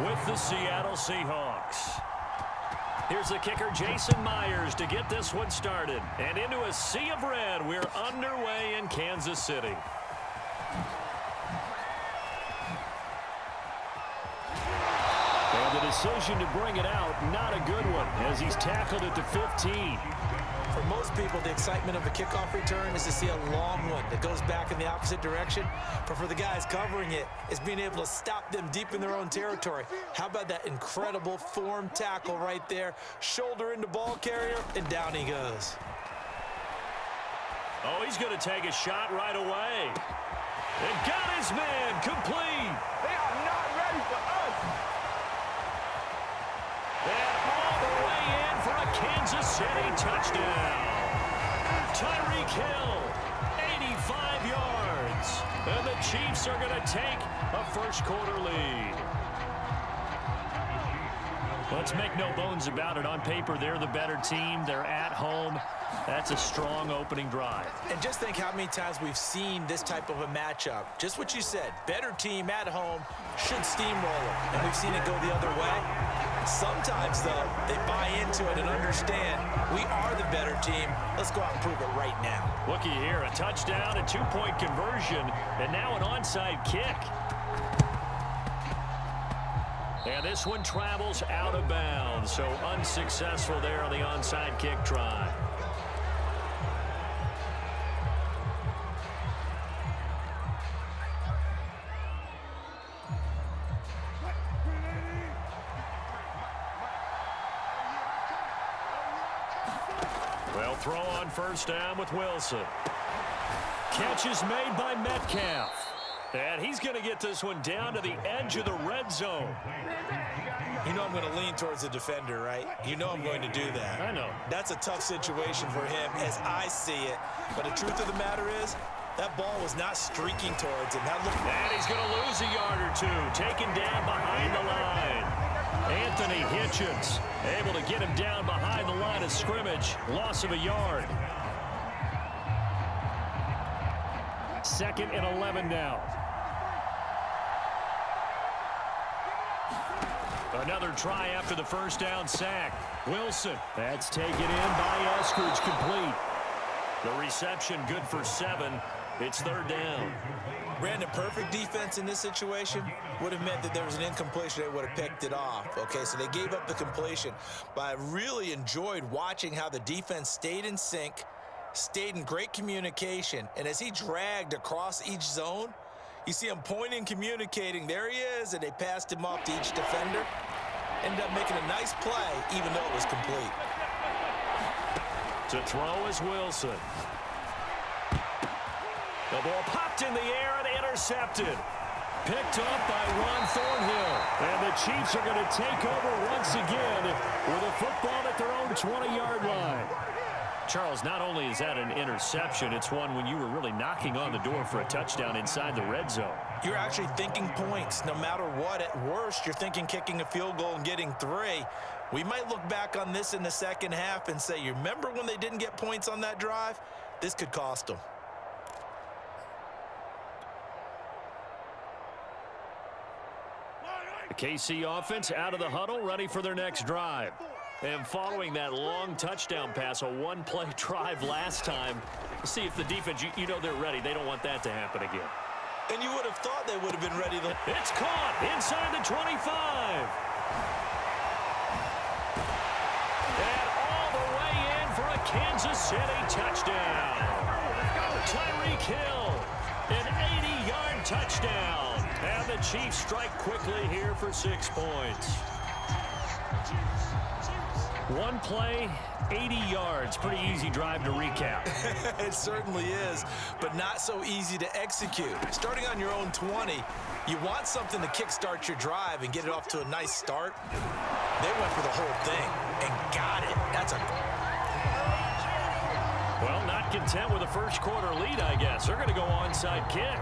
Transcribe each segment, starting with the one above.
with the Seattle Seahawks. Here's the kicker, Jason Myers, to get this one started. And into a sea of red, we're underway in Kansas City. And the decision to bring it out, not a good one, as he's tackled at the 15. For most people, the excitement of a kickoff return is to see a long one that goes back in the opposite direction. But for the guys covering it, it's being able to stop them deep in their own territory. How about that incredible form tackle right there? Shoulder into ball carrier, and down he goes. Oh, he's going to take a shot right away. And got his man complete. They are not ready for us. And all the way in for a Kansas City touchdown. Tyreek Hill, 85 yards. And the Chiefs are going to take a first-quarter lead. Let's make no bones about it. On paper, they're the better team. They're at home. That's a strong opening drive. And just think how many times we've seen this type of a matchup. Just what you said, better team at home should steamroll them. And we've seen it go the other way. Sometimes, though, they buy into it and understand we are the better team. Let's go out and prove it right now. Looky here, a touchdown, a two-point conversion, and now an onside kick. And this one travels out of bounds, so unsuccessful there on the onside kick try. Well, throw on first down with Wilson. Catch is made by Metcalf. And he's going to get this one down to the edge of the red zone. You know I'm going to lean towards the defender, right? You know I'm going to do that. I know. That's a tough situation for him as I see it. But the truth of the matter is, that ball was not streaking towards him. And he's going to lose a yard or two. Taken down behind the line. Anthony Hitchens able to get him down behind the line of scrimmage. Loss of a yard. 2nd and 11 now. Another try after the first down sack. Wilson. That's taken in by Eskridge, complete. The reception good for 7. It's 3rd down. Brandon, perfect defense in this situation would have meant that there was an incompletion. They would have picked it off. Okay, so they gave up the completion. But I really enjoyed watching how the defense stayed in sync, stayed in great communication. And as he dragged across each zone, you see him pointing, communicating. There he is, and they passed him off to each defender. Ended up making a nice play, even though it was complete. To throw is Wilson. The ball popped in the air and intercepted. Picked up by Ron Thornhill. And the Chiefs are going to take over once again with a football at their own 20-yard line. Charles, not only is that an interception, it's one when you were really knocking on the door for a touchdown inside the red zone. You're actually thinking points. No matter what, at worst, you're thinking kicking a field goal and getting 3. We might look back on this in the second half and say, you remember when they didn't get points on that drive? This could cost them. The KC offense out of the huddle, ready for their next drive. And following that long touchdown pass, a one-play drive last time, see if the defense, you know they're ready. They don't want that to happen again. And you would have thought they would have been ready. It's caught inside the 25. And all the way in for a Kansas City touchdown. Tyreek Hill, an 80-yard touchdown. And the Chiefs strike quickly here for 6 points. One play, 80 yards. Pretty easy drive to recap. It certainly is, but not so easy to execute. Starting on your own 20, you want something to kickstart your drive and get it off to a nice start. They went for the whole thing and got it. That's a... Well, not content with a first-quarter lead, I guess. They're going to go onside kick.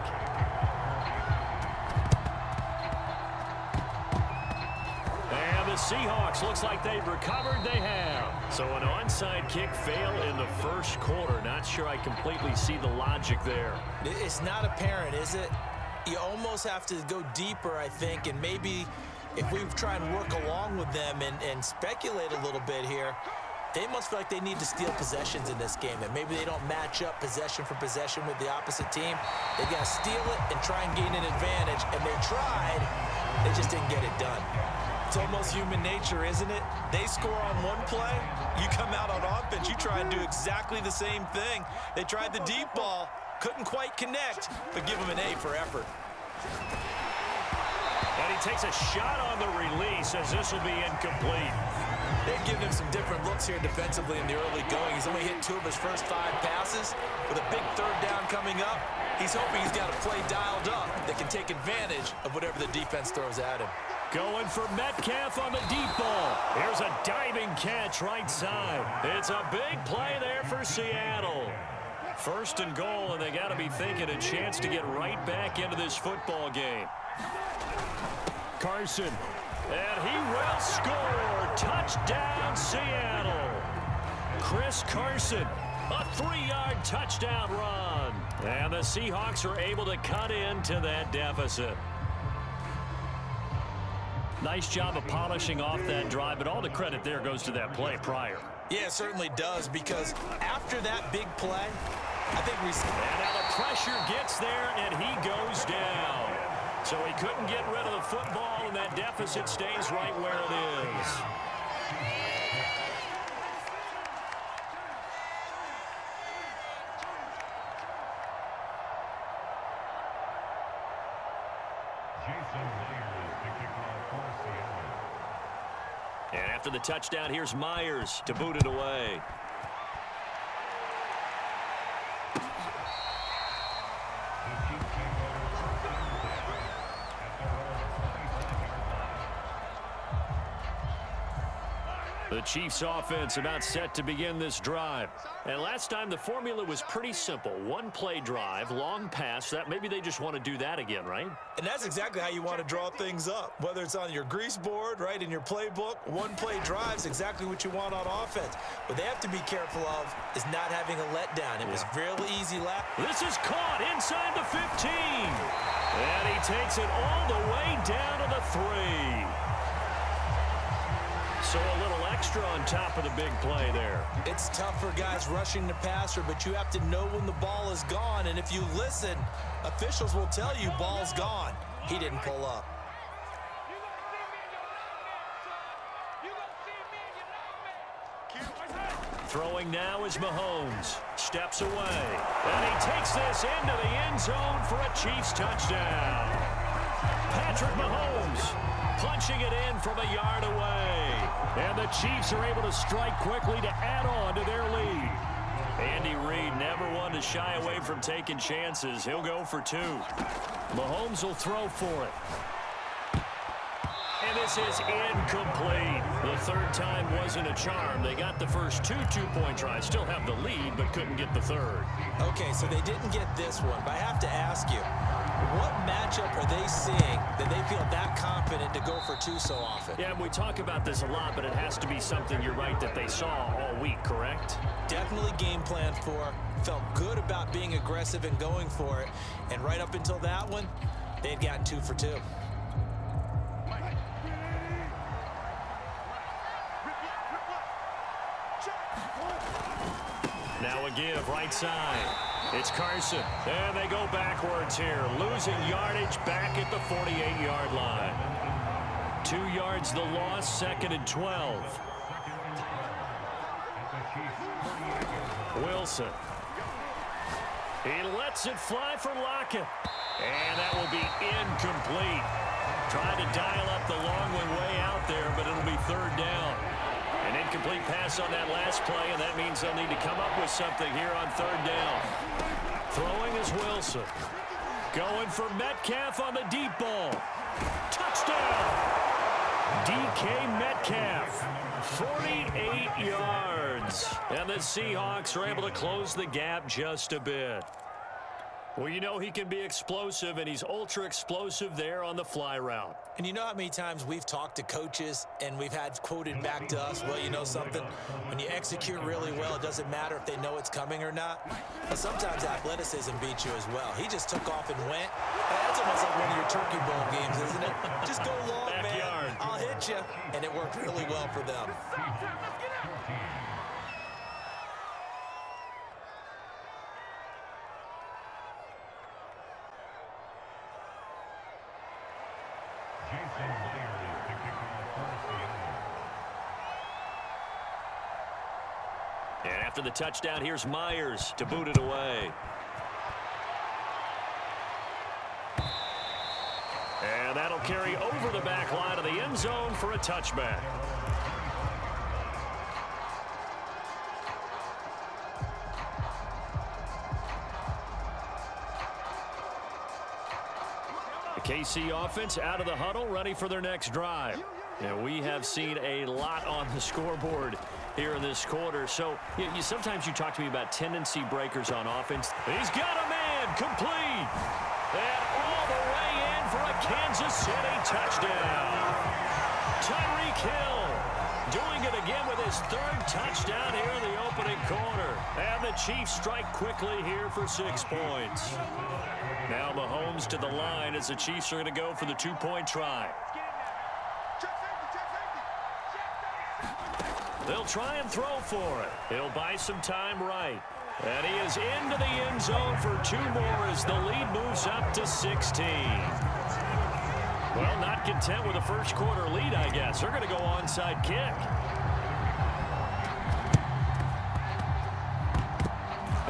The Seahawks looks like they've recovered. They have. So an onside kick fail in the first quarter. Not sure I completely see the logic there. It's not apparent, is it? You almost have to go deeper, I think, and maybe if we try and work along with them and speculate a little bit here, they must feel like they need to steal possessions in this game, that maybe they don't match up possession for possession with the opposite team. They got to steal it and try and gain an advantage, and they tried. They just didn't get it done. It's almost human nature, isn't it? They score on one play, you come out on offense, you try and do exactly the same thing. They tried the deep ball, couldn't quite connect, but give them an A for effort. And he takes a shot on the release as this will be incomplete. They've given him some different looks here defensively in the early going. He's only hit 2 of his first 5 passes. With a big third down coming up, he's hoping he's got a play dialed up that can take advantage of whatever the defense throws at him. Going for Metcalf on the deep ball. Here's a diving catch right side. It's a big play there for Seattle. First and goal, and they got to be thinking a chance to get right back into this football game. Carson, and he will score. Touchdown, Seattle. Chris Carson, a 3-yard touchdown run. And the Seahawks are able to cut into that deficit. Nice job of polishing off that drive, but all the credit there goes to that play prior. Yeah, it certainly does, because after that big play, I think we... And now the pressure gets there, and he goes down. So he couldn't get rid of the football, and that deficit stays right where it is. And after the touchdown, here's Myers to boot it away. The Chiefs offense about set to begin this drive. And last time the formula was pretty simple. 1-play drive, long pass. That maybe they just want to do that again, right? And that's exactly how you want to draw things up. Whether it's on your grease board, right, in your playbook, 1-play drives exactly what you want on offense. What they have to be careful of is not having a letdown. It was really easy last. This is caught inside the 15. And he takes it all the way down to the 3. So a little extra on top of the big play there. It's tough for guys rushing the passer, but you have to know when the ball is gone. And if you listen, officials will tell you ball's gone. He didn't pull up. Throwing now is Mahomes. Steps away. And he takes this into the end zone for a Chiefs touchdown. Patrick Mahomes punching it in from a yard away. And the Chiefs are able to strike quickly to add on to their lead. Andy Reid never one to shy away from taking chances. He'll go for 2. Mahomes will throw for it. And this is incomplete. The third time wasn't a charm. They got the first 2 two-point tries. Still have the lead, but couldn't get the third. Okay, so they didn't get this one, but I have to ask you, what matchup are they seeing that they feel that confident to go for 2 so often? Yeah, we talk about this a lot, but it has to be something, you're right, that they saw all week, correct? Definitely game planned for. Felt good about being aggressive and going for it. And right up until that one, they had gotten 2 for 2. Now a give, right side. It's Carson. And they go backwards here. Losing yardage back at the 48-yard line. 2 yards the loss, 2nd and 12. Wilson. He lets it fly for Lockett. And that will be incomplete. Trying to dial up the long one way out there, but it'll be 3rd down. An incomplete pass on that last play, and that means they'll need to come up with something here on 3rd down. Throwing is Wilson. Going for Metcalf on the deep ball. Touchdown! DK Metcalf. 48 yards. And the Seahawks are able to close the gap just a bit. Well, you know he can be explosive, and he's ultra-explosive there on the fly route. And you know how many times we've talked to coaches and we've had quoted back to us, well, you know something? When you execute really well, it doesn't matter if they know it's coming or not. But sometimes athleticism beats you as well. He just took off and went. That's almost like one of your Turkey Bowl games, isn't it? Just go long, Backyard. man. beat you, and it worked really well for them. And after the touchdown, here's Myers to boot it away. And that'll carry over the back line of the end zone for a touchback. The KC offense out of the huddle, ready for their next drive. And we have seen a lot on the scoreboard here in this quarter. So sometimes you talk to me about tendency breakers on offense. He's got a man complete. And all the way in for a Kansas City touchdown. Tyreek Hill doing it again with his third touchdown here in the opening quarter. And the Chiefs strike quickly here for 6 points. Now Mahomes to the line as the Chiefs are going to go for the two-point try. They'll try and throw for it. He'll buy some time right. And he is into the end zone for 2 more as the lead moves up to 16. Well, not content with a first quarter lead, I guess. They're going to go onside kick.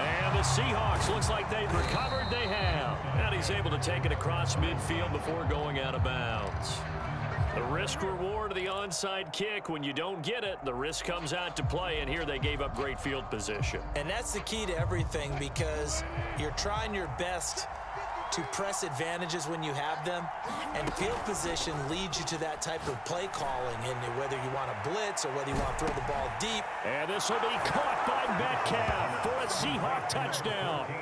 And the Seahawks, looks like they've recovered. They have. And he's able to take it across midfield before going out of bounds. The risk-reward of the onside kick, when you don't get it, the risk comes out to play, and here they gave up great field position. And that's the key to everything, because you're trying your best to press advantages when you have them, and field position leads you to that type of play calling, and whether you want to blitz or whether you want to throw the ball deep. And this will be caught by Metcalf for a Seahawk touchdown.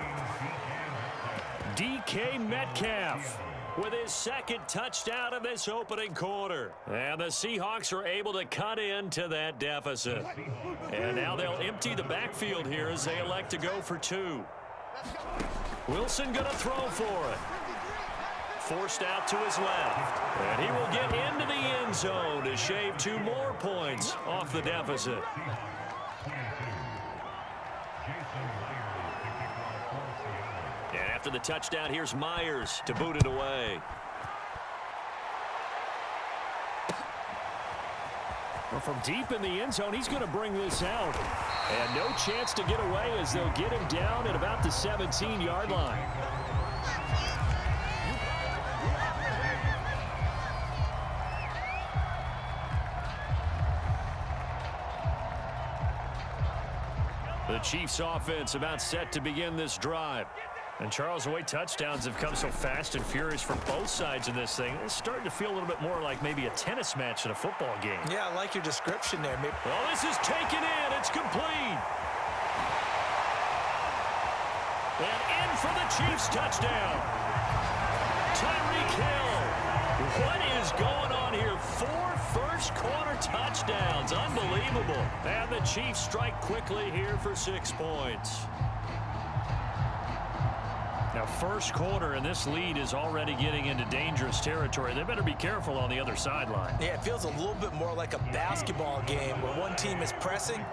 DK Metcalf with his second touchdown in this opening quarter. And the Seahawks are able to cut into that deficit. And now they'll empty the backfield here as they elect to go for 2. Wilson going to throw for it. Forced out to his left. And he will get into the end zone to shave 2 more points off the deficit. After the touchdown, here's Myers to boot it away. Well, from deep in the end zone, he's going to bring this out. And no chance to get away as they'll get him down at about the 17-yard line. The Chiefs offense about set to begin this drive. And Charles, the way touchdowns have come so fast and furious from both sides of this thing, it's starting to feel a little bit more like maybe a tennis match in a football game. Yeah, I like your description there. Well, this is taken in. It's complete. And in for the Chiefs touchdown. Tyreek Hill. What is going on here? 4 first-quarter touchdowns. Unbelievable. And the Chiefs strike quickly here for 6 points. Now, first quarter, and this lead is already getting into dangerous territory. They better be careful on the other sideline. Yeah, it feels a little bit more like a basketball game where one team is pressing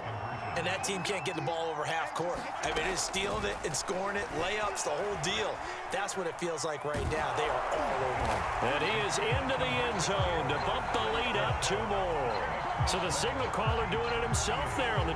and that team can't get the ball over half court. I mean, it's stealing it and scoring it, layups, the whole deal. That's what it feels like right now. They are all over them. And he is into the end zone to bump the lead up 2 more. So the signal caller doing it himself there on the